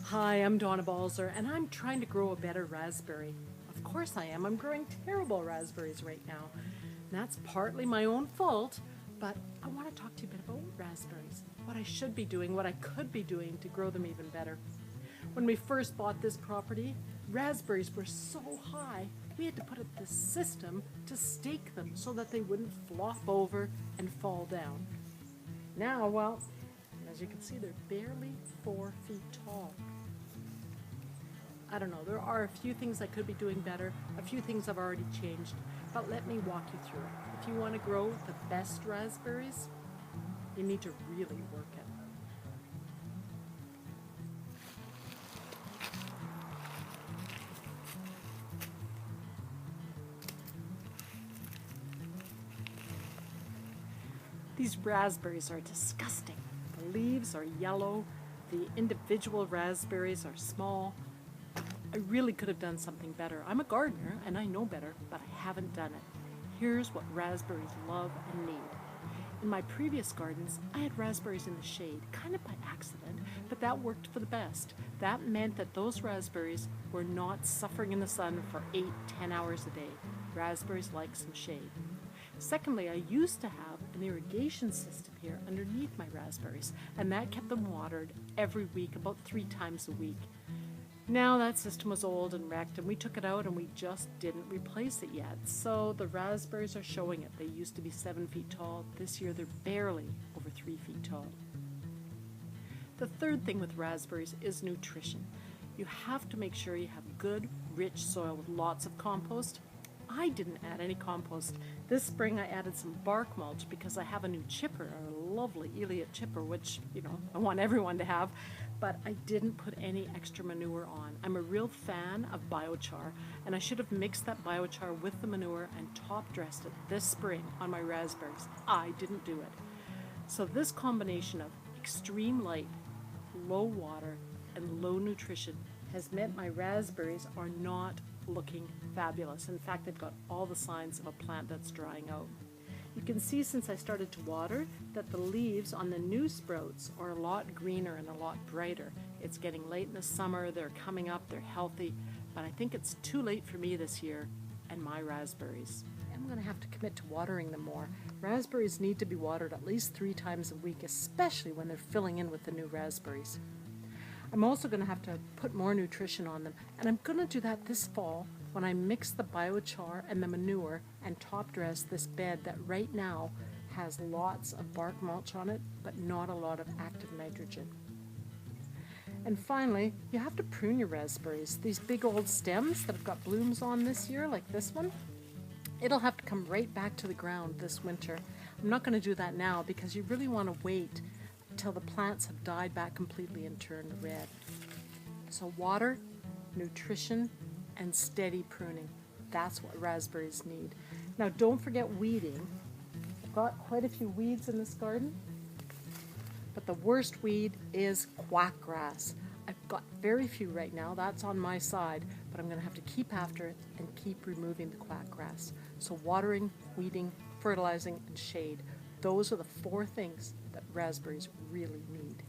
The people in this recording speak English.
Hi, I'm Donna Balzer, and I'm trying to grow a better raspberry. Of course I am. I'm growing terrible raspberries right now. And that's partly my own fault, but I want to talk to you a bit about raspberries, what I should be doing, what I could be doing to grow them even better. When we first bought this property, raspberries were so high, we had to put up this system to stake them so that they wouldn't flop over and fall down. Now, well, as you can see, they're barely 4 feet tall. I don't know, there are a few things I could be doing better, a few things I've already changed, but let me walk you through it. If you want to grow the best raspberries, you need to really work it. These raspberries are disgusting. The leaves are yellow, the individual raspberries are small. I really could have done something better. I'm a gardener and I know better, but I haven't done it. Here's what raspberries love and need. In my previous gardens, I had raspberries in the shade, kind of by accident, but that worked for the best. That meant that those raspberries were not suffering in the sun for 8-10 hours a day. Raspberries like some shade. Secondly, I used to have an irrigation system here underneath my raspberries, and that kept them watered every week, about 3 times a week. Now that system was old and wrecked, and we took it out and we just didn't replace it yet. So the raspberries are showing it. They used to be 7 feet tall. This year they're barely over 3 feet tall. The third thing with raspberries is nutrition. You have to make sure you have good, rich soil with lots of compost. I didn't add any compost. This spring I added some bark mulch because I have a new chipper, a lovely Elliott chipper, which, I want everyone to have, but I didn't put any extra manure on. I'm a real fan of biochar, and I should have mixed that biochar with the manure and top dressed it this spring on my raspberries. I didn't do it. So this combination of extreme light, low water, and low nutrition has meant my raspberries are not looking fabulous. In fact, they've got all the signs of a plant that's drying out. You can see since I started to water that the leaves on the new sprouts are a lot greener and a lot brighter. It's getting late in the summer, they're coming up, they're healthy, but I think it's too late for me this year and my raspberries. I'm going to have to commit to watering them more. Raspberries need to be watered at least 3 times a week, especially when they're filling in with the new raspberries. I'm also going to have to put more nutrition on them, and I'm going to do that this fall when I mix the biochar and the manure and top dress this bed that right now has lots of bark mulch on it, but not a lot of active nitrogen. And finally, you have to prune your raspberries. These big old stems that have got blooms on this year, like this one, it'll have to come right back to the ground this winter. I'm not going to do that now because you really want to wait till the plants have died back completely and turned red. So water, nutrition, and steady pruning. That's what raspberries need. Now don't forget weeding. I've got quite a few weeds in this garden, but the worst weed is quackgrass. I've got very few right now, that's on my side, but I'm going to have to keep after it and keep removing the quackgrass. So watering, weeding, fertilizing, and shade. Those are the 4 things that raspberries really need.